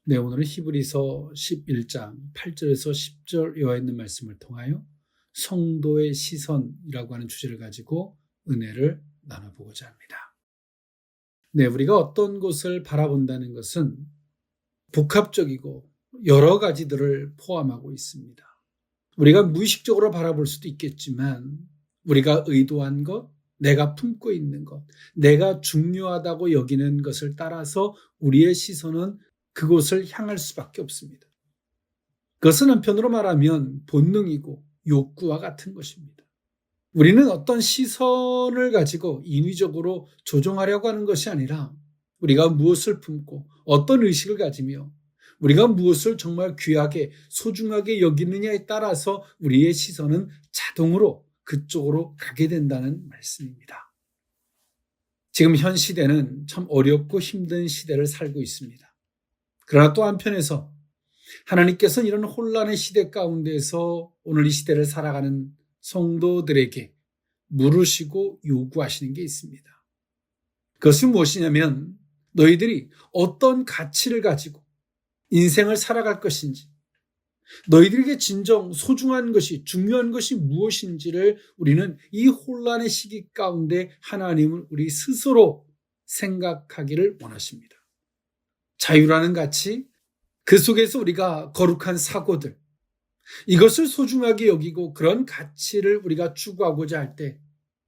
네, 오늘은 히브리서 11장 8절에서 10절에 있는 말씀을 통하여 성도의 시선이라고 하는 주제를 가지고 은혜를 나눠보고자 합니다. 네, 우리가 어떤 곳을 바라본다는 것은 복합적이고 여러 가지들을 포함하고 있습니다. 우리가 무의식적으로 바라볼 수도 있겠지만 우리가 의도한 것, 내가 품고 있는 것, 내가 중요하다고 여기는 것을 따라서 우리의 시선은 그곳을 향할 수밖에 없습니다. 그것은 한편으로 말하면 본능이고 욕구와 같은 것입니다. 우리는 어떤 시선을 가지고 인위적으로 조종하려고 하는 것이 아니라 우리가 무엇을 품고 어떤 의식을 가지며 우리가 무엇을 정말 귀하게 소중하게 여기느냐에 따라서 우리의 시선은 자동으로 그쪽으로 가게 된다는 말씀입니다. 지금 현 시대는 참 어렵고 힘든 시대를 살고 있습니다. 그러나 또 한편에서 하나님께서는 이런 혼란의 시대 가운데서 오늘 이 시대를 살아가는 성도들에게 물으시고 요구하시는 게 있습니다. 그것은 무엇이냐면 너희들이 어떤 가치를 가지고 인생을 살아갈 것인지, 너희들에게 진정 소중한 것이, 중요한 것이 무엇인지를 우리는 이 혼란의 시기 가운데 하나님은 우리 스스로 생각하기를 원하십니다. 자유라는 가치, 그 속에서 우리가 거룩한 사고들, 이것을 소중하게 여기고 그런 가치를 우리가 추구하고자 할 때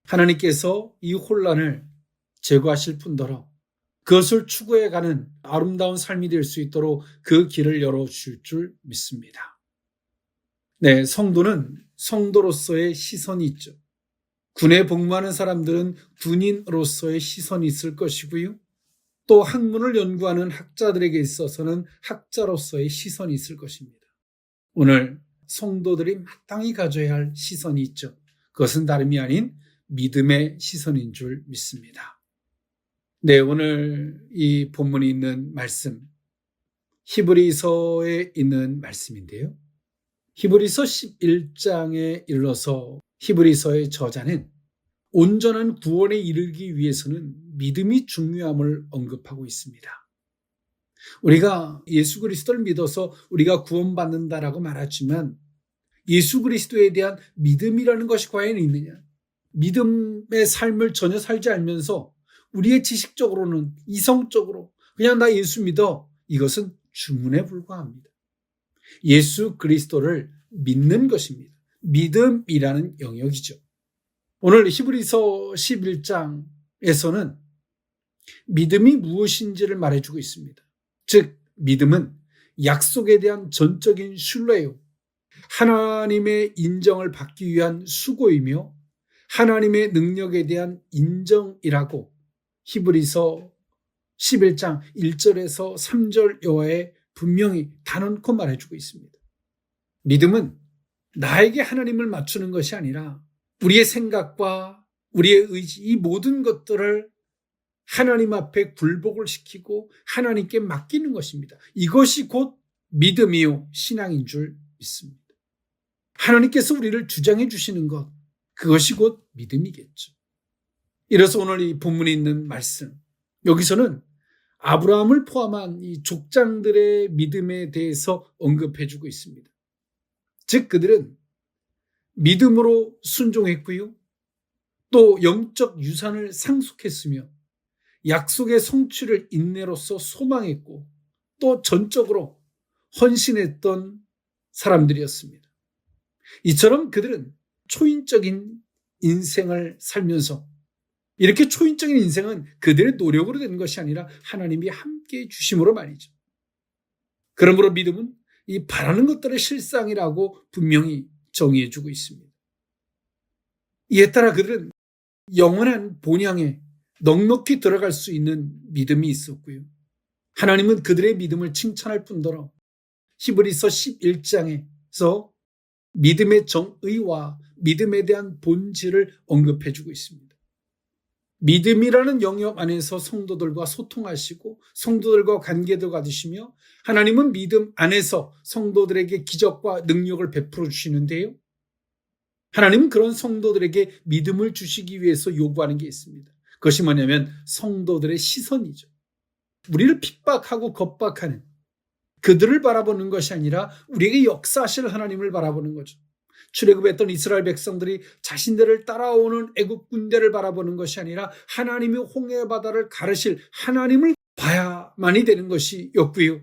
하나님께서 이 혼란을 제거하실 뿐더러 그것을 추구해가는 아름다운 삶이 될 수 있도록 그 길을 열어주실 줄 믿습니다. 네, 성도는 성도로서의 시선이 있죠. 군에 복무하는 사람들은 군인으로서의 시선이 있을 것이고요. 또 학문을 연구하는 학자들에게 있어서는 학자로서의 시선이 있을 것입니다. 오늘 성도들이 마땅히 가져야 할 시선이 있죠. 그것은 다름이 아닌 믿음의 시선인 줄 믿습니다. 네, 오늘 이 본문에 있는 말씀, 히브리서에 있는 말씀인데요. 히브리서 11장에 이르러서 히브리서의 저자는 온전한 구원에 이르기 위해서는 믿음이 중요함을 언급하고 있습니다. 우리가 예수 그리스도를 믿어서 우리가 구원받는다라고 말하지만 예수 그리스도에 대한 믿음이라는 것이 과연 있느냐? 믿음의 삶을 전혀 살지 않으면서 우리의 지식적으로는 이성적으로 그냥 나 예수 믿어, 이것은 주문에 불과합니다. 예수 그리스도를 믿는 것입니다. 믿음이라는 영역이죠. 오늘 히브리서 11장에서는 믿음이 무엇인지를 말해주고 있습니다. 즉 믿음은 약속에 대한 전적인 신뢰요, 하나님의 인정을 받기 위한 수고이며 하나님의 능력에 대한 인정이라고 히브리서 11장 1절에서 3절 여하에 분명히 단언코 말해주고 있습니다. 믿음은 나에게 하나님을 맞추는 것이 아니라 우리의 생각과 우리의 의지, 이 모든 것들을 하나님 앞에 굴복을 시키고 하나님께 맡기는 것입니다. 이것이 곧 믿음이요 신앙인 줄 믿습니다. 하나님께서 우리를 주장해 주시는 것, 그것이 곧 믿음이겠죠. 이래서 오늘 이 본문에 있는 말씀, 여기서는 아브라함을 포함한 이 족장들의 믿음에 대해서 언급해 주고 있습니다. 즉 그들은 믿음으로 순종했고요, 또 영적 유산을 상속했으며 약속의 성취를 인내로서 소망했고 또 전적으로 헌신했던 사람들이었습니다. 이처럼 그들은 초인적인 인생을 살면서, 이렇게 초인적인 인생은 그들의 노력으로 된 것이 아니라 하나님이 함께 주심으로 말이죠. 그러므로 믿음은 이 바라는 것들의 실상이라고 분명히 정의해주고 있습니다. 이에 따라 그들은 영원한 본향에 넉넉히 들어갈 수 있는 믿음이 있었고요. 하나님은 그들의 믿음을 칭찬할 뿐더러 히브리서 11장에서 믿음의 정의와 믿음에 대한 본질을 언급해주고 있습니다. 믿음이라는 영역 안에서 성도들과 소통하시고 성도들과 관계도 가지시며 하나님은 믿음 안에서 성도들에게 기적과 능력을 베풀어 주시는데요. 하나님은 그런 성도들에게 믿음을 주시기 위해서 요구하는 게 있습니다. 그것이 뭐냐면 성도들의 시선이죠. 우리를 핍박하고 겁박하는 그들을 바라보는 것이 아니라 우리에게 역사하실 하나님을 바라보는 거죠. 출애굽했던 이스라엘 백성들이 자신들을 따라오는 애국 군대를 바라보는 것이 아니라 하나님이 홍해 바다를 가르실 하나님을 봐야만이 되는 것이었고요.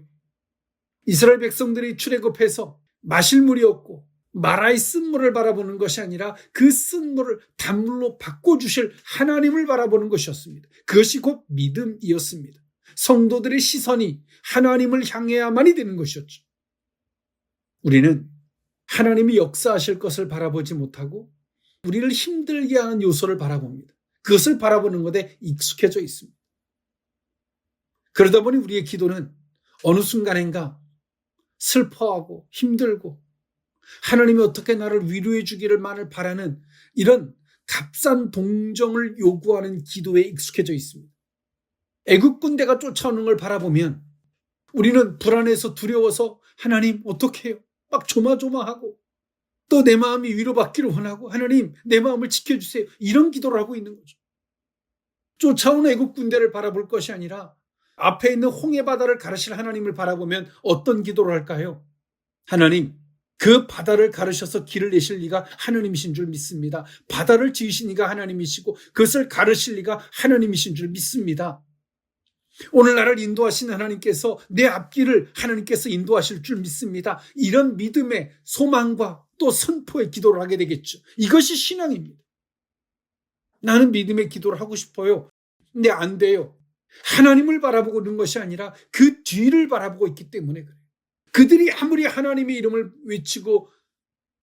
이스라엘 백성들이 출애굽해서 마실 물이 없고 마라의 쓴물을 바라보는 것이 아니라 그 쓴물을 단물로 바꿔주실 하나님을 바라보는 것이었습니다. 그것이 곧 믿음이었습니다. 성도들의 시선이 하나님을 향해야만이 되는 것이었죠. 우리는 하나님이 역사하실 것을 바라보지 못하고 우리를 힘들게 하는 요소를 바라봅니다. 그것을 바라보는 것에 익숙해져 있습니다. 그러다 보니 우리의 기도는 어느 순간인가 슬퍼하고 힘들고 하나님이 어떻게 나를 위로해 주기를만을 바라는 이런 값싼 동정을 요구하는 기도에 익숙해져 있습니다. 애국 군대가 쫓아오는 걸 바라보면 우리는 불안해서 두려워서 하나님 어떻게 해요? 막 조마조마하고 또 내 마음이 위로받기를 원하고 하나님 내 마음을 지켜주세요. 이런 기도를 하고 있는 거죠. 쫓아오는 애국 군대를 바라볼 것이 아니라 앞에 있는 홍해 바다를 가르칠 하나님을 바라보면 어떤 기도를 할까요? 하나님, 그 바다를 가르셔서 길을 내실 리가 하나님이신 줄 믿습니다. 바다를 지으신 이가 하나님이시고 그것을 가르실 리가 하나님이신 줄 믿습니다. 오늘 나를 인도하신 하나님께서 내 앞길을 하나님께서 인도하실 줄 믿습니다. 이런 믿음의 소망과 또 선포의 기도를 하게 되겠죠. 이것이 신앙입니다. 나는 믿음의 기도를 하고 싶어요. 근데 안 돼요. 하나님을 바라보고 있는 것이 아니라 그 뒤를 바라보고 있기 때문에 그래요. 그들이 아무리 하나님의 이름을 외치고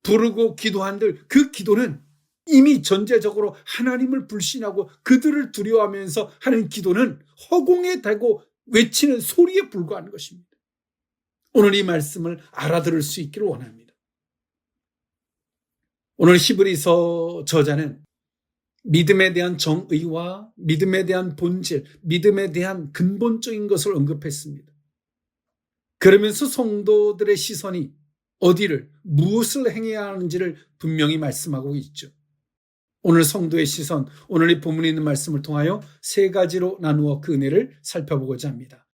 부르고 기도한들 그 기도는 이미 전제적으로 하나님을 불신하고 그들을 두려워하면서 하는 기도는 허공에 대고 외치는 소리에 불과한 것입니다. 오늘 이 말씀을 알아들을 수 있기를 원합니다. 오늘 히브리서 저자는 믿음에 대한 정의와 믿음에 대한 본질, 믿음에 대한 근본적인 것을 언급했습니다. 그러면서 성도들의 시선이 어디를, 무엇을 행해야 하는지를 분명히 말씀하고 있죠. 오늘 성도의 시선, 오늘 이 본문에 있는 말씀을 통하여 세 가지로 나누어 그 은혜를 살펴보고자 합니다.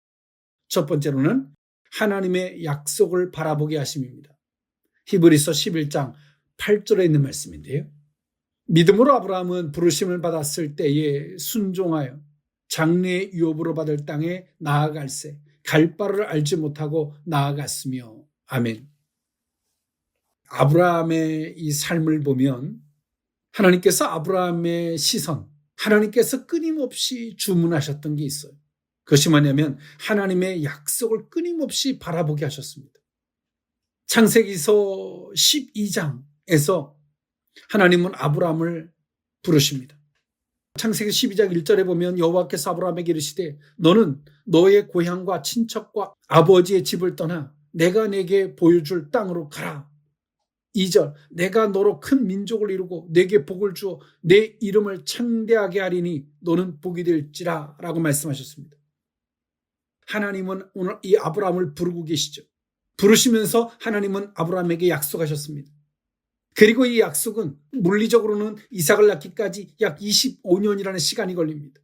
첫 번째로는 하나님의 약속을 바라보게 하심입니다. 히브리서 11장 8절에 있는 말씀인데요. 믿음으로 아브라함은 부르심을 받았을 때에 순종하여 장래의 유업으로 받을 땅에 나아갈새 갈 바를 알지 못하고 나아갔으며 아멘. 아브라함의 이 삶을 보면 하나님께서 아브라함의 시선, 하나님께서 끊임없이 주문하셨던 게 있어요. 그것이 뭐냐면 하나님의 약속을 끊임없이 바라보게 하셨습니다. 창세기서 12장에서 하나님은 아브라함을 부르십니다. 창세기 12장 1절에 보면 여호와께서 아브라함에게 이르시되 너는 너의 고향과 친척과 아버지의 집을 떠나 내가 내게 보여줄 땅으로 가라. 2절 내가 너로 큰 민족을 이루고 내게 복을 주어 내 이름을 창대하게 하리니 너는 복이 될지라 라고 말씀하셨습니다. 하나님은 오늘 이 아브라함을 부르고 계시죠. 부르시면서 하나님은 아브라함에게 약속하셨습니다. 그리고 이 약속은 물리적으로는 이삭을 낳기까지 약 25년이라는 시간이 걸립니다.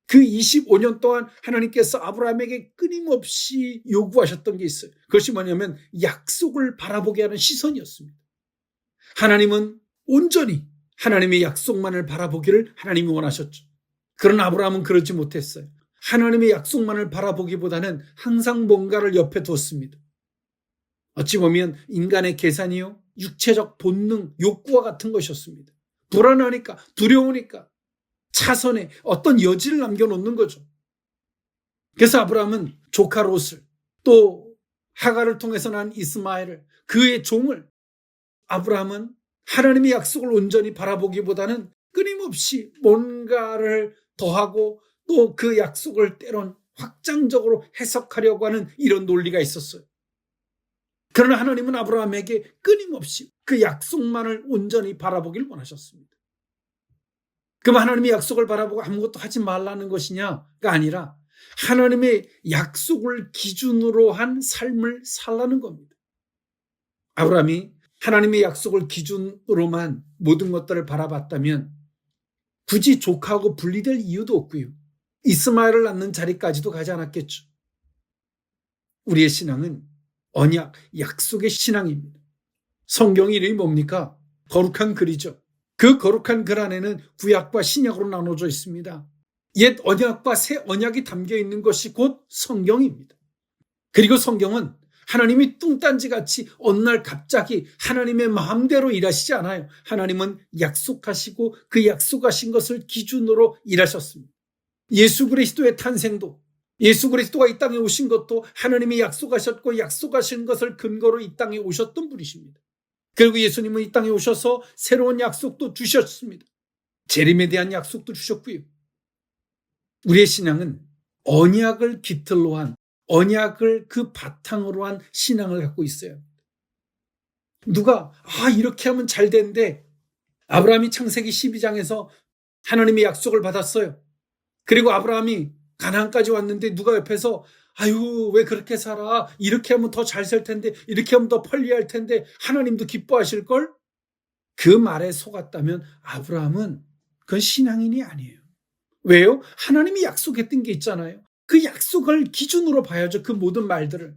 그 25년 동안 하나님께서 아브라함에게 끊임없이 요구하셨던 게 있어요. 그것이 뭐냐면 약속을 바라보게 하는 시선이었습니다. 하나님은 온전히 하나님의 약속만을 바라보기를 하나님이 원하셨죠. 그러나 아브라함은 그러지 못했어요. 하나님의 약속만을 바라보기보다는 항상 뭔가를 옆에 두었습니다. 어찌 보면 인간의 계산이요, 육체적 본능, 욕구와 같은 것이었습니다. 불안하니까, 두려우니까 차선에 어떤 여지를 남겨놓는 거죠. 그래서 아브라함은 조카 롯을 또 하갈을 통해서 난 이스마엘을 그의 종을 아브라함은 하나님의 약속을 온전히 바라보기보다는 끊임없이 뭔가를 더하고 또 그 약속을 때론 확장적으로 해석하려고 하는 이런 논리가 있었어요. 그러나 하나님은 아브라함에게 끊임없이 그 약속만을 온전히 바라보길 원하셨습니다. 그럼 하나님의 약속을 바라보고 아무것도 하지 말라는 것이냐가 아니라 하나님의 약속을 기준으로 한 삶을 살라는 겁니다. 아브라함이 하나님의 약속을 기준으로만 모든 것들을 바라봤다면 굳이 조카하고 분리될 이유도 없고요. 이스마엘을 낳는 자리까지도 가지 않았겠죠. 우리의 신앙은 언약, 약속의 신앙입니다. 성경 이름이 뭡니까? 거룩한 글이죠. 그 거룩한 글 안에는 구약과 신약으로 나눠져 있습니다. 옛 언약과 새 언약이 담겨 있는 것이 곧 성경입니다. 그리고 성경은 하나님이 뚱딴지같이 어느 날 갑자기 하나님의 마음대로 일하시지 않아요. 하나님은 약속하시고 그 약속하신 것을 기준으로 일하셨습니다. 예수 그리스도의 탄생도, 예수 그리스도가 이 땅에 오신 것도 하나님이 약속하셨고 약속하신 것을 근거로 이 땅에 오셨던 분이십니다. 그리고 예수님은 이 땅에 오셔서 새로운 약속도 주셨습니다. 재림에 대한 약속도 주셨고요. 우리의 신앙은 언약을 깃들로 한, 언약을 그 바탕으로 한 신앙을 갖고 있어요. 누가 이렇게 하면 잘 되는데, 아브라함이 창세기 12장에서 하나님의 약속을 받았어요. 그리고 아브라함이 가나안까지 왔는데 누가 옆에서 왜 그렇게 살아? 이렇게 하면 더 잘 살 텐데, 이렇게 하면 더 편리할 텐데 하나님도 기뻐하실걸? 그 말에 속았다면 아브라함은 그건 신앙인이 아니에요. 왜요? 하나님이 약속했던 게 있잖아요. 그 약속을 기준으로 봐야죠. 그 모든 말들을.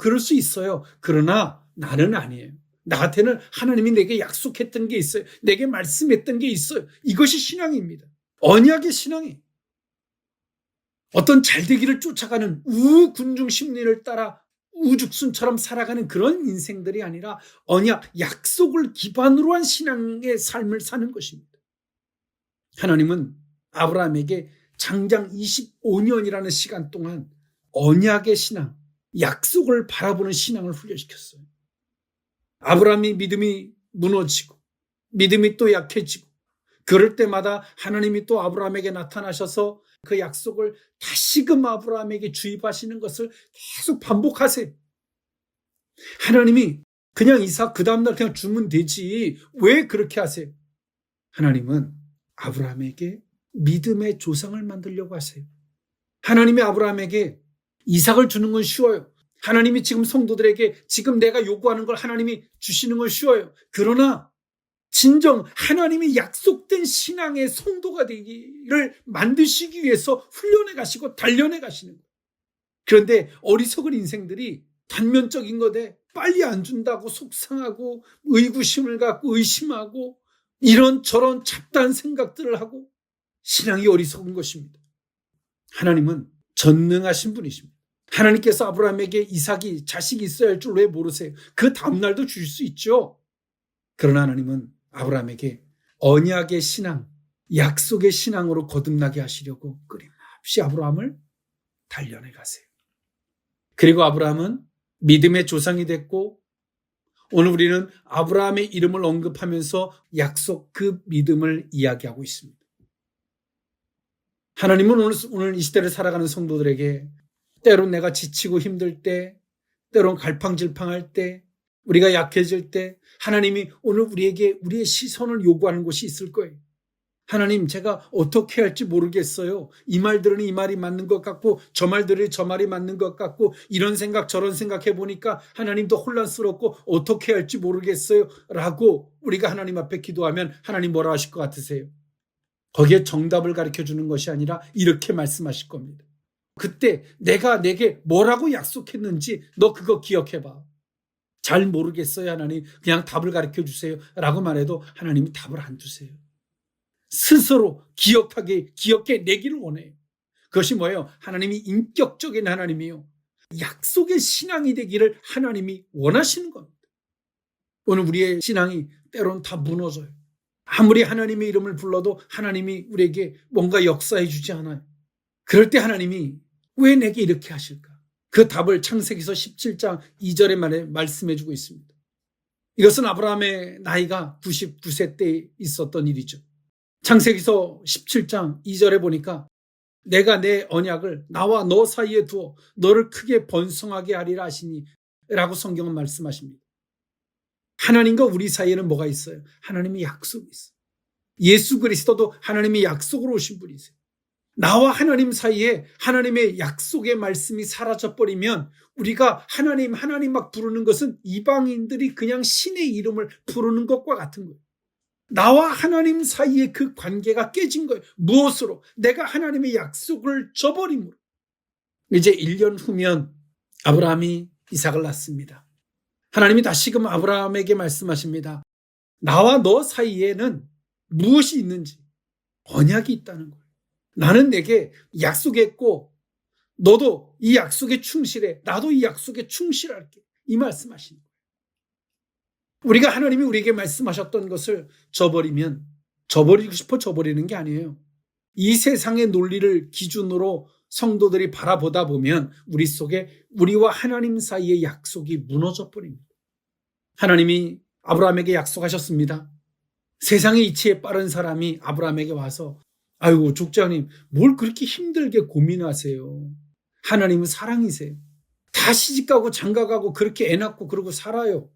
그럴 수 있어요. 그러나 나는 아니에요. 나한테는 하나님이 내게 약속했던 게 있어요. 내게 말씀했던 게 있어요. 이것이 신앙입니다. 언약의 신앙이 어떤 잘되기를 쫓아가는 우군중 심리를 따라 우죽순처럼 살아가는 그런 인생들이 아니라 언약, 약속을 기반으로 한 신앙의 삶을 사는 것입니다. 하나님은 아브라함에게 장장 25년이라는 시간 동안 언약의 신앙, 약속을 바라보는 신앙을 훈련시켰어요. 아브라함이 믿음이 무너지고 믿음이 또 약해지고 그럴 때마다 하나님이 또 아브라함에게 나타나셔서 그 약속을 다시금 아브라함에게 주입하시는 것을 계속 반복하세요. 하나님이 그냥 이삭 그 다음날 그냥 주면 되지 왜 그렇게 하세요? 하나님은 아브라함에게 믿음의 조상을 만들려고 하세요. 하나님이 아브라함에게 이삭을 주는 건 쉬워요. 하나님이 지금 성도들에게 지금 내가 요구하는 걸 하나님이 주시는 건 쉬워요. 그러나 진정 하나님이 약속된 신앙의 성도가 되기를 만드시기 위해서 훈련해 가시고 단련해 가시는 거예요. 그런데 어리석은 인생들이 단면적인 것에 빨리 안 준다고 속상하고 의구심을 갖고 의심하고 이런저런 잡다한 생각들을 하고 신앙이 어리석은 것입니다. 하나님은 전능하신 분이십니다. 하나님께서 아브라함에게 이삭이 자식이 있어야 할 줄 왜 모르세요? 그 다음날도 주실 수 있죠. 그러나 하나님은 아브라함에게 언약의 신앙, 약속의 신앙으로 거듭나게 하시려고 끊임없이 아브라함을 단련해 가세요. 그리고 아브라함은 믿음의 조상이 됐고 오늘 우리는 아브라함의 이름을 언급하면서 약속 그 믿음을 이야기하고 있습니다. 하나님은 오늘 이 시대를 살아가는 성도들에게 때론 내가 지치고 힘들 때, 때론 갈팡질팡할 때, 우리가 약해질 때 하나님이 오늘 우리에게 우리의 시선을 요구하는 곳이 있을 거예요. 하나님, 제가 어떻게 할지 모르겠어요. 이 말들은 이 말이 맞는 것 같고 저 말들은 저 말이 맞는 것 같고 이런 생각 저런 생각해 보니까 하나님도 혼란스럽고 어떻게 할지 모르겠어요 라고 우리가 하나님 앞에 기도하면 하나님 뭐라 하실 것 같으세요? 거기에 정답을 가르쳐주는 것이 아니라 이렇게 말씀하실 겁니다. 그때 내가 내게 뭐라고 약속했는지 너 그거 기억해봐. 잘 모르겠어요 하나님, 그냥 답을 가르쳐주세요 라고 말해도 하나님이 답을 안 주세요. 스스로 기억해 내기를 원해요. 그것이 뭐예요? 하나님이 인격적인 하나님이요, 약속의 신앙이 되기를 하나님이 원하시는 겁니다. 오늘 우리의 신앙이 때로는 다 무너져요. 아무리 하나님의 이름을 불러도 하나님이 우리에게 뭔가 역사해 주지 않아요. 그럴 때 하나님이 왜 내게 이렇게 하실까? 그 답을 창세기서 17장 2절에 말씀해 주고 있습니다. 이것은 아브라함의 나이가 99세 때 있었던 일이죠. 창세기서 17장 2절에 보니까 내가 내 언약을 나와 너 사이에 두어 너를 크게 번성하게 하리라 하시니 라고 성경은 말씀하십니다. 하나님과 우리 사이에는 뭐가 있어요? 하나님의 약속이 있어요. 예수 그리스도도 하나님의 약속으로 오신 분이세요. 나와 하나님 사이에 하나님의 약속의 말씀이 사라져버리면 우리가 하나님 막 부르는 것은 이방인들이 그냥 신의 이름을 부르는 것과 같은 거예요. 나와 하나님 사이에 그 관계가 깨진 거예요. 무엇으로? 내가 하나님의 약속을 저버림으로. 이제 1년 후면 아브라함이 이삭을 낳습니다. 하나님이 다시금 아브라함에게 말씀하십니다. 나와 너 사이에는 무엇이 있는지 언약이 있다는 거예요. 나는 내게 약속했고 너도 이 약속에 충실해. 나도 이 약속에 충실할게. 이 말씀하시는 거예요. 우리가 하나님이 우리에게 말씀하셨던 것을 저버리고 싶어 저버리는 게 아니에요. 이 세상의 논리를 기준으로 성도들이 바라보다 보면 우리 속에 우리와 하나님 사이의 약속이 무너져 버립니다. 하나님이 아브라함에게 약속하셨습니다. 세상의 이치에 빠른 사람이 아브라함에게 와서 아이고 족장님 뭘 그렇게 힘들게 고민하세요. 하나님은 사랑이세요. 다 시집가고 장가가고 그렇게 애 낳고 그러고 살아요.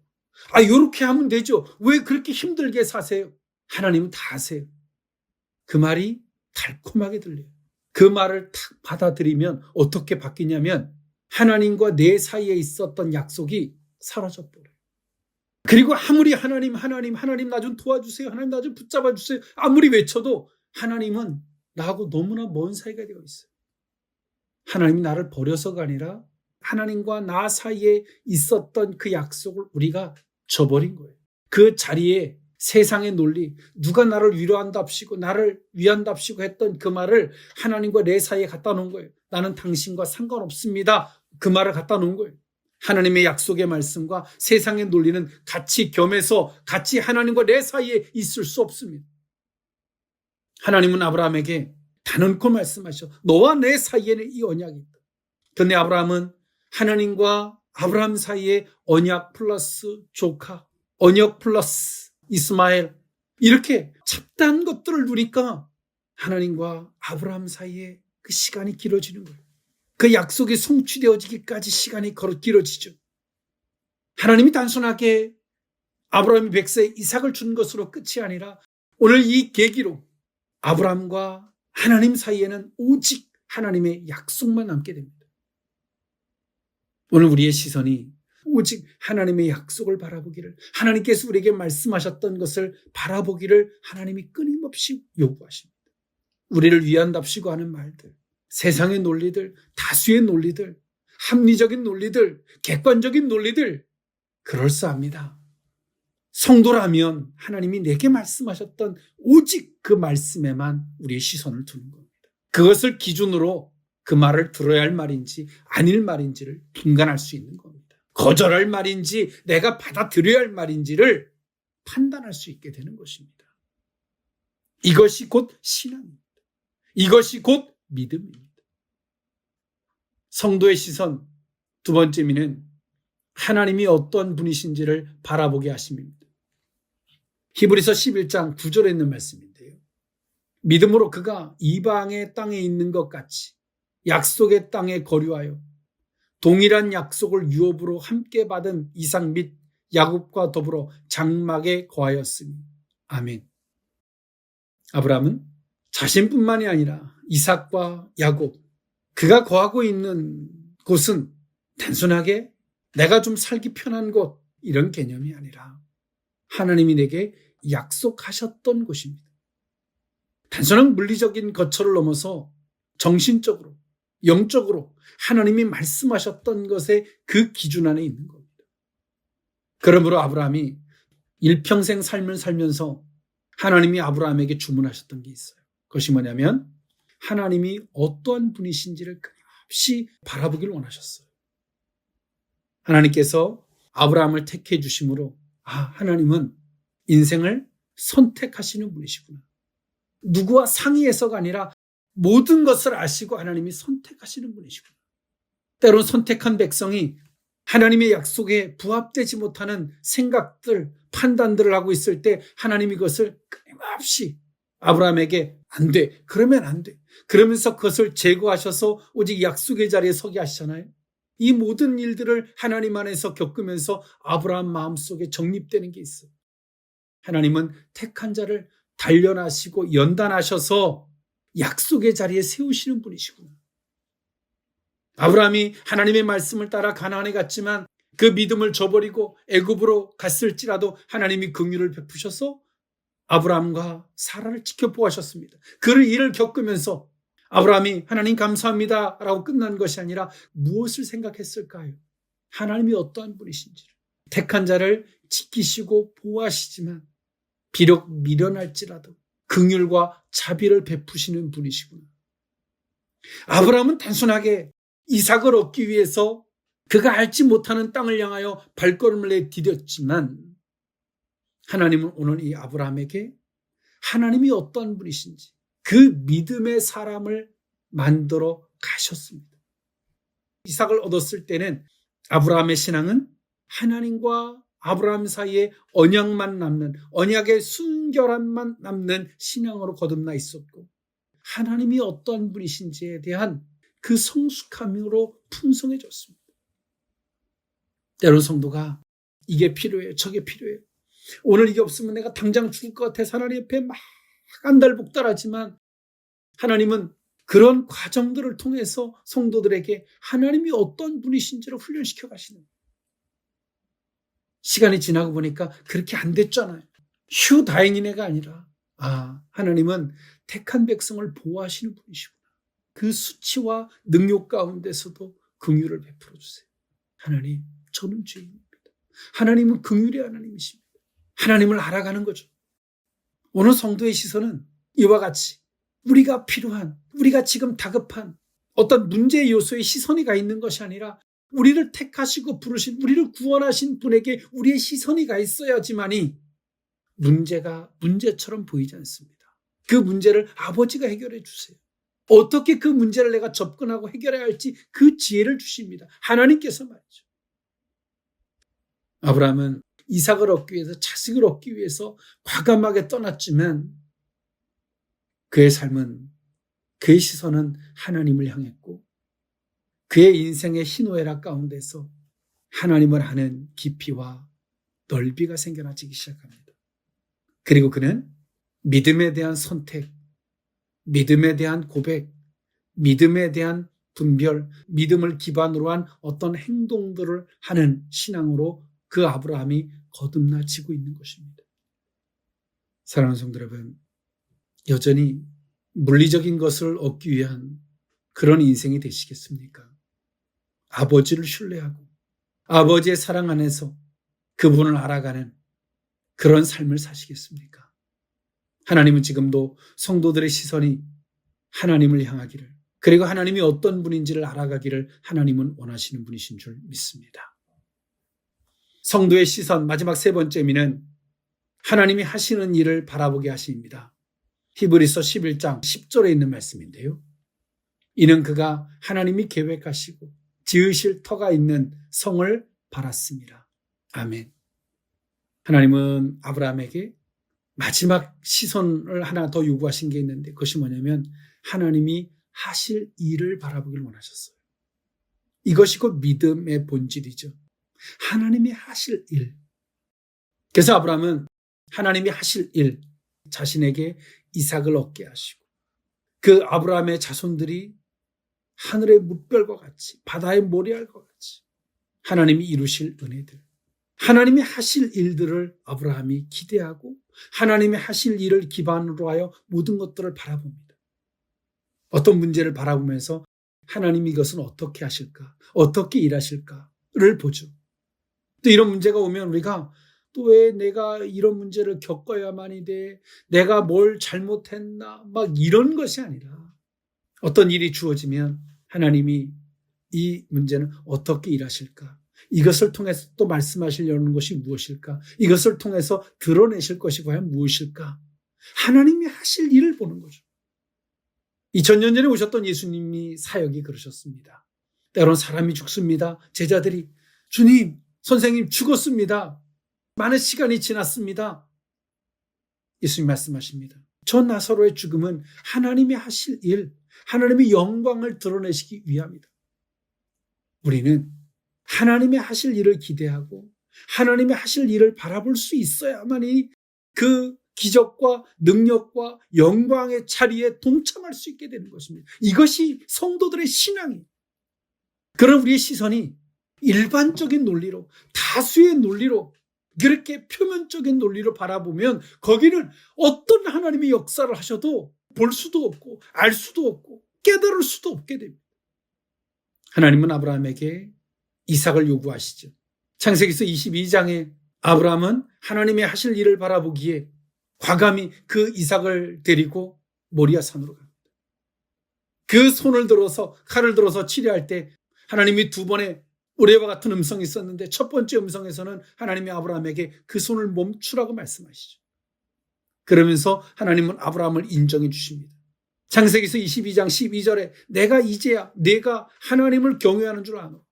요렇게 하면 되죠. 왜 그렇게 힘들게 사세요? 하나님은 다 아세요. 그 말이 달콤하게 들려요. 그 말을 탁 받아들이면 어떻게 바뀌냐면 하나님과 내 사이에 있었던 약속이 사라져버려요. 그리고 아무리 하나님 나 좀 도와주세요. 하나님 나 좀 붙잡아 주세요. 아무리 외쳐도 하나님은 나하고 너무나 먼 사이가 되어 있어요. 하나님이 나를 버려서가 아니라 하나님과 나 사이에 있었던 그 약속을 우리가 저버린 거예요. 그 자리에 세상의 논리, 누가 나를 위로한답시고 나를 위한답시고 했던 그 말을 하나님과 내 사이에 갖다 놓은 거예요. 나는 당신과 상관없습니다. 그 말을 갖다 놓은 거예요. 하나님의 약속의 말씀과 세상의 논리는 같이 겸해서 같이 하나님과 내 사이에 있을 수 없습니다. 하나님은 아브라함에게 단언코 말씀하셔. 너와 내 사이에는 이 언약이 있다. 그런데 아브라함은 하나님과 아브라함 사이에 언약 플러스 조카, 언약 플러스 이스마엘 이렇게 잡다한 것들을 누리니까 하나님과 아브라함 사이에 그 시간이 길어지는 거예요. 그 약속이 성취되어지기까지 시간이 길어지죠. 하나님이 단순하게 아브라함이 100세에 이삭을 준 것으로 끝이 아니라 오늘 이 계기로 아브라함과 하나님 사이에는 오직 하나님의 약속만 남게 됩니다. 오늘 우리의 시선이 오직 하나님의 약속을 바라보기를, 하나님께서 우리에게 말씀하셨던 것을 바라보기를 하나님이 끊임없이 요구하십니다. 우리를 위한답시고 하는 말들, 세상의 논리들, 다수의 논리들, 합리적인 논리들, 객관적인 논리들 그럴싸합니다. 성도라면 하나님이 내게 말씀하셨던 오직 그 말씀에만 우리의 시선을 두는 겁니다. 그것을 기준으로 그 말을 들어야 할 말인지 아닐 말인지를 분간할 수 있는 겁니다. 거절할 말인지 내가 받아들여야 할 말인지를 판단할 수 있게 되는 것입니다. 이것이 곧 신앙입니다. 이것이 곧 믿음입니다. 성도의 시선 두 번째 미는 하나님이 어떤 분이신지를 바라보게 하십니다. 히브리서 11장 9절에 있는 말씀인데요. 믿음으로 그가 이방의 땅에 있는 것 같이 약속의 땅에 거류하여 동일한 약속을 유업으로 함께 받은 이삭 및 야곱과 더불어 장막에 거하였으니 아멘. 아브라함은 자신뿐만이 아니라 이삭과 야곱, 그가 거하고 있는 곳은 단순하게 내가 좀 살기 편한 곳 이런 개념이 아니라 하나님이 내게 약속하셨던 곳입니다. 단순한 물리적인 거처를 넘어서 정신적으로, 영적으로 하나님이 말씀하셨던 것의 그 기준 안에 있는 겁니다. 그러므로 아브라함이 일평생 삶을 살면서 하나님이 아브라함에게 주문하셨던 게 있어요. 그것이 뭐냐면 하나님이 어떠한 분이신지를 끊임없이 바라보길 원하셨어요. 하나님께서 아브라함을 택해 주심으로 하나님은 인생을 선택하시는 분이시구나. 누구와 상의해서가 아니라 모든 것을 아시고 하나님이 선택하시는 분이시구나. 때론 선택한 백성이 하나님의 약속에 부합되지 못하는 생각들, 판단들을 하고 있을 때 하나님이 그것을 끊임없이 아브라함에게 안 돼, 그러면 안 돼. 그러면서 그것을 제거하셔서 오직 약속의 자리에 서게 하시잖아요. 이 모든 일들을 하나님 안에서 겪으면서 아브라함 마음속에 정립되는 게 있어요. 하나님은 택한 자를 단련하시고 연단하셔서 약속의 자리에 세우시는 분이시구나. 아브라함이 하나님의 말씀을 따라 가나안에 갔지만 그 믿음을 저버리고 애굽으로 갔을지라도 하나님이 긍휼을 베푸셔서 아브라함과 사라를 지켜보았습니다. 그 일을 겪으면서 아브라함이 하나님 감사합니다 라고 끝난 것이 아니라 무엇을 생각했을까요? 하나님이 어떠한 분이신지를, 택한 자를 지키시고 보호하시지만 비록 미련할지라도 긍휼과 자비를 베푸시는 분이시구나. 아브라함은 단순하게 이삭을 얻기 위해서 그가 알지 못하는 땅을 향하여 발걸음을 내디뎠지만 하나님은 오늘 이 아브라함에게 하나님이 어떤 분이신지 그 믿음의 사람을 만들어 가셨습니다. 이삭을 얻었을 때는 아브라함의 신앙은 하나님과 아브라함 사이에 언약만 남는, 언약의 순결함만 남는 신앙으로 거듭나 있었고 하나님이 어떤 분이신지에 대한 그 성숙함으로 풍성해졌습니다. 때로는 성도가 이게 필요해요, 저게 필요해요. 오늘 이게 없으면 내가 당장 죽을 것 같아서 하나님 옆에 막 안달복달하지만 하나님은 그런 과정들을 통해서 성도들에게 하나님이 어떤 분이신지를 훈련시켜 가시는 거예요. 시간이 지나고 보니까 그렇게 안 됐잖아요. 휴 다행이네가 아니라 하나님은 택한 백성을 보호하시는 분이시구나. 그 수치와 능욕 가운데서도 긍휼을 베풀어 주세요. 하나님, 저는 죄인입니다. 하나님은 긍휼의 하나님이십니다. 하나님을 알아가는 거죠. 오늘 성도의 시선은 이와 같이 우리가 필요한, 우리가 지금 다급한 어떤 문제의 요소에 시선이 가 있는 것이 아니라 우리를 택하시고 부르신, 우리를 구원하신 분에게 우리의 시선이 가 있어야지만이 문제가 문제처럼 보이지 않습니다. 그 문제를 아버지가 해결해 주세요. 어떻게 그 문제를 내가 접근하고 해결해야 할지 그 지혜를 주십니다. 하나님께서 말이죠. 아브라함은 이삭을 얻기 위해서, 자식을 얻기 위해서 과감하게 떠났지만 그의 삶은, 그의 시선은 하나님을 향했고 그의 인생의 희노애락 가운데서 하나님을 아는 깊이와 넓이가 생겨나기 시작합니다. 그리고 그는 믿음에 대한 선택, 믿음에 대한 고백, 믿음에 대한 분별, 믿음을 기반으로 한 어떤 행동들을 하는 신앙으로 그 아브라함이 거듭나지고 있는 것입니다. 사랑하는 성도 여러분, 여전히 물리적인 것을 얻기 위한 그런 인생이 되시겠습니까? 아버지를 신뢰하고 아버지의 사랑 안에서 그분을 알아가는 그런 삶을 사시겠습니까? 하나님은 지금도 성도들의 시선이 하나님을 향하기를, 그리고 하나님이 어떤 분인지를 알아가기를 하나님은 원하시는 분이신 줄 믿습니다. 성도의 시선, 마지막 세 번째 의미는 하나님이 하시는 일을 바라보게 하십니다. 히브리서 11장 10절에 있는 말씀인데요. 이는 그가 하나님이 계획하시고 지으실 터가 있는 성을 바랐습니다. 아멘. 하나님은 아브라함에게 마지막 시선을 하나 더 요구하신 게 있는데 그것이 뭐냐면 하나님이 하실 일을 바라보길 원하셨어요. 이것이 곧 믿음의 본질이죠. 하나님이 하실 일. 그래서 아브라함은 하나님이 하실 일, 자신에게 이삭을 얻게 하시고 그 아브라함의 자손들이 하늘의 뭇별과 같이, 바다의 모래알과 같이 하나님이 이루실 은혜들, 하나님이 하실 일들을 아브라함이 기대하고 하나님이 하실 일을 기반으로 하여 모든 것들을 바라봅니다. 어떤 문제를 바라보면서 하나님이 이것은 어떻게 하실까, 어떻게 일하실까를 보죠. 또 이런 문제가 오면 우리가 또 왜 내가 이런 문제를 겪어야만이 돼, 내가 뭘 잘못했나, 막 이런 것이 아니라 어떤 일이 주어지면 하나님이 이 문제는 어떻게 일하실까, 이것을 통해서 또 말씀하시려는 것이 무엇일까, 이것을 통해서 드러내실 것이 과연 무엇일까, 하나님이 하실 일을 보는 거죠. 2000년 전에 오셨던 예수님이 사역이 그러셨습니다. 때로는 사람이 죽습니다. 제자들이 주님, 선생님 죽었습니다. 많은 시간이 지났습니다. 예수님 말씀하십니다. 저 나사로의 죽음은 하나님이 하실 일, 하나님의 영광을 드러내시기 위함이다. 우리는 하나님이 하실 일을 기대하고 하나님이 하실 일을 바라볼 수 있어야만이 그 기적과 능력과 영광의 자리에 동참할 수 있게 되는 것입니다. 이것이 성도들의 신앙이에요. 그런 우리의 시선이 일반적인 논리로, 다수의 논리로, 그렇게 표면적인 논리로 바라보면 거기는 어떤 하나님의 역사를 하셔도 볼 수도 없고 알 수도 없고 깨달을 수도 없게 됩니다. 하나님은 아브라함에게 이삭을 요구하시죠. 창세기서 22장에 아브라함은 하나님의 하실 일을 바라보기에 과감히 그 이삭을 데리고 모리아 산으로 갑니다. 그 손을 들어서 칼을 들어서 치려할 때 하나님이 두 번의 우레와 같은 음성이 있었는데 첫 번째 음성에서는 하나님이 아브라함에게 그 손을 멈추라고 말씀하시죠. 그러면서 하나님은 아브라함을 인정해 주십니다. 창세기서 22장 12절에 내가 이제야 내가 하나님을 경외하는 줄 아노.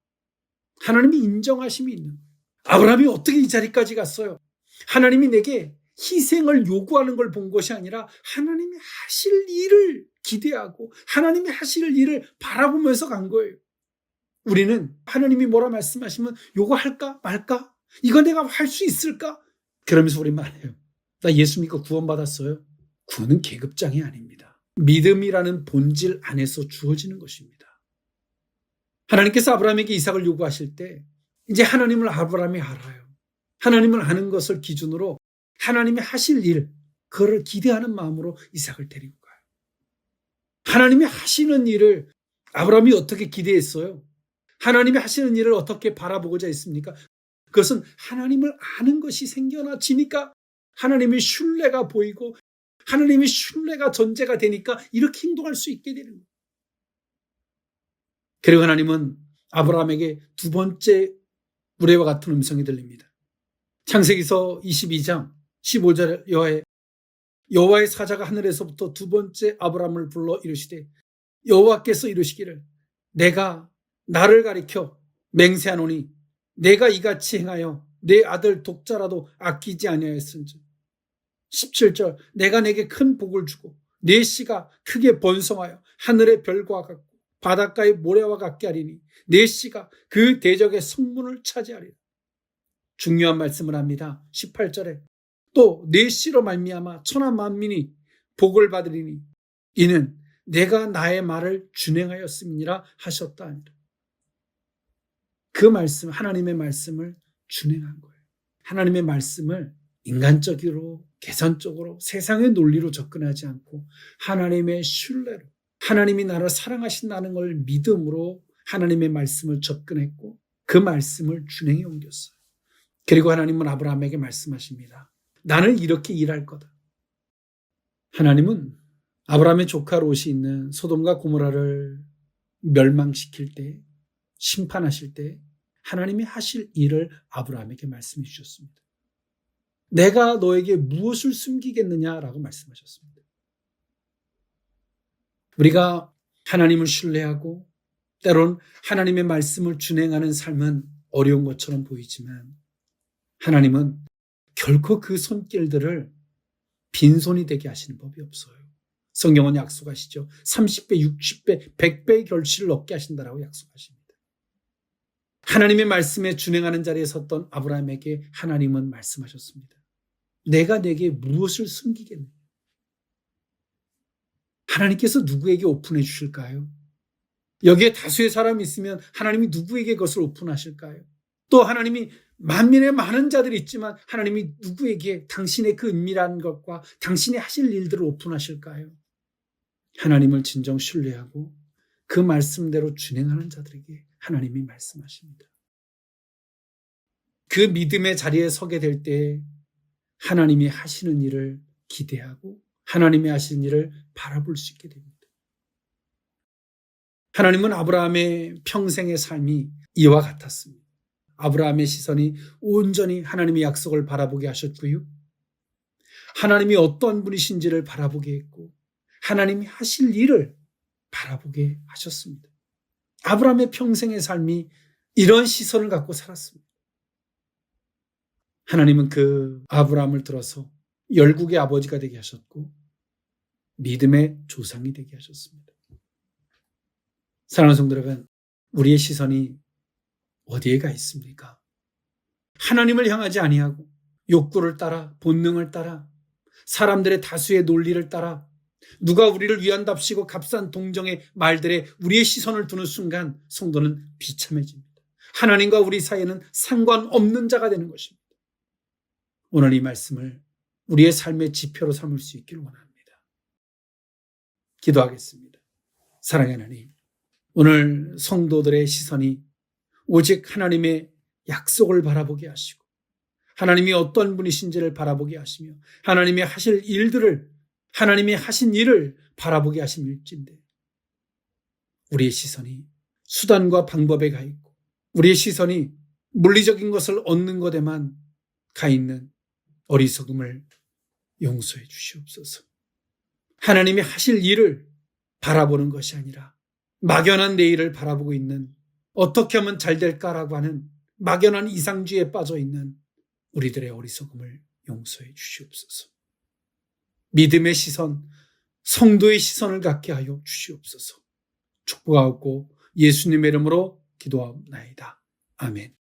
하나님이 인정하심이 있는 거예요. 아브라함이 어떻게 이 자리까지 갔어요? 하나님이 내게 희생을 요구하는 걸 본 것이 아니라 하나님이 하실 일을 기대하고 하나님이 하실 일을 바라보면서 간 거예요. 우리는 하나님이 뭐라 말씀하시면 요거 할까 말까? 이거 내가 할 수 있을까? 그러면서 우리 말해요. 나 예수 믿고 구원받았어요. 구원은 계급장이 아닙니다. 믿음이라는 본질 안에서 주어지는 것입니다. 하나님께서 아브라함에게 이삭을 요구하실 때 이제 하나님을 아브라함이 알아요. 하나님을 아는 것을 기준으로 하나님이 하실 일, 그거를 기대하는 마음으로 이삭을 데리고 가요. 하나님이 하시는 일을 아브라함이 어떻게 기대했어요? 하나님이 하시는 일을 어떻게 바라보고자 했습니까? 그것은 하나님을 아는 것이 생겨나지니까 하나님의 신뢰가 보이고 하나님의 신뢰가 전제가 되니까 이렇게 행동할 수 있게 되는 거예요. 그리고 하나님은 아브라함에게 두 번째 우레와 같은 음성이 들립니다. 창세기서 22장 15절에 여호와의 사자가 하늘에서부터 두 번째 아브라함을 불러 이르시되 여호와께서 이르시기를 내가 나를 가리켜 맹세하노니 내가 이같이 행하여 내 아들 독자라도 아끼지 아니하였은즉 17절 내가 내게 큰 복을 주고 내 씨가 크게 번성하여 하늘의 별과 같고 바닷가의 모래와 같게 하리니 내 씨가 그 대적의 성문을 차지하리라. 중요한 말씀을 합니다. 18절에 또 내 씨로 말미암아 천하 만민이 복을 받으리니 이는 내가 나의 말을 준행하였음이니라 하셨다 하니라. 그 말씀, 하나님의 말씀을 준행한 거예요. 하나님의 말씀을 인간적으로, 계산적으로, 세상의 논리로 접근하지 않고 하나님의 신뢰로, 하나님이 나를 사랑하신다는 걸 믿음으로 하나님의 말씀을 접근했고 그 말씀을 준행해 옮겼어요. 그리고 하나님은 아브라함에게 말씀하십니다. 나는 이렇게 일할 거다. 하나님은 아브라함의 조카 롯이 있는 소돔과 고모라를 멸망시킬 때, 심판하실 때 하나님이 하실 일을 아브라함에게 말씀해 주셨습니다. 내가 너에게 무엇을 숨기겠느냐라고 말씀하셨습니다. 우리가 하나님을 신뢰하고 때론 하나님의 말씀을 준행하는 삶은 어려운 것처럼 보이지만 하나님은 결코 그 손길들을 빈손이 되게 하시는 법이 없어요. 성경은 약속하시죠. 30배, 60배, 100배의 결실을 얻게 하신다라고 약속하십니다. 하나님의 말씀에 준행하는 자리에 섰던 아브라함에게 하나님은 말씀하셨습니다. 내가 내게 무엇을 숨기겠느냐? 하나님께서 누구에게 오픈해 주실까요? 여기에 다수의 사람이 있으면 하나님이 누구에게 그것을 오픈하실까요? 또 하나님이 만민의 많은 자들이 있지만 하나님이 누구에게 당신의 그 은밀한 것과 당신이 하실 일들을 오픈하실까요? 하나님을 진정 신뢰하고 그 말씀대로 준행하는 자들에게 하나님이 말씀하십니다. 그 믿음의 자리에 서게 될 때 하나님이 하시는 일을 기대하고 하나님이 하시는 일을 바라볼 수 있게 됩니다. 하나님은 아브라함의 평생의 삶이 이와 같았습니다. 아브라함의 시선이 온전히 하나님의 약속을 바라보게 하셨고요. 하나님이 어떤 분이신지를 바라보게 했고 하나님이 하실 일을 바라보게 하셨습니다. 아브라함의 평생의 삶이 이런 시선을 갖고 살았습니다. 하나님은 그 아브라함을 들어서 열국의 아버지가 되게 하셨고 믿음의 조상이 되게 하셨습니다. 사랑하는 성도 여러분, 우리의 시선이 어디에 가 있습니까? 하나님을 향하지 아니하고 욕구를 따라, 본능을 따라, 사람들의 다수의 논리를 따라 누가 우리를 위한답시고 값싼 동정의 말들에 우리의 시선을 두는 순간 성도는 비참해집니다. 하나님과 우리 사이에는 상관없는 자가 되는 것입니다. 오늘 이 말씀을 우리의 삶의 지표로 삼을 수 있기를 원합니다. 기도하겠습니다. 사랑의 하나님, 오늘 성도들의 시선이 오직 하나님의 약속을 바라보게 하시고 하나님이 어떤 분이신지를 바라보게 하시며 하나님이 하실 일들을, 하나님이 하신 일을 바라보게 하신 일진데 우리의 시선이 수단과 방법에 가 있고 우리의 시선이 물리적인 것을 얻는 것에만 가 있는 어리석음을 용서해 주시옵소서. 하나님이 하실 일을 바라보는 것이 아니라 막연한 내일을 바라보고 있는, 어떻게 하면 잘 될까라고 하는 막연한 이상주의에 빠져 있는 우리들의 어리석음을 용서해 주시옵소서. 믿음의 시선, 성도의 시선을 갖게 하여 주시옵소서. 축복하옵고 예수님의 이름으로 기도하옵나이다. 아멘.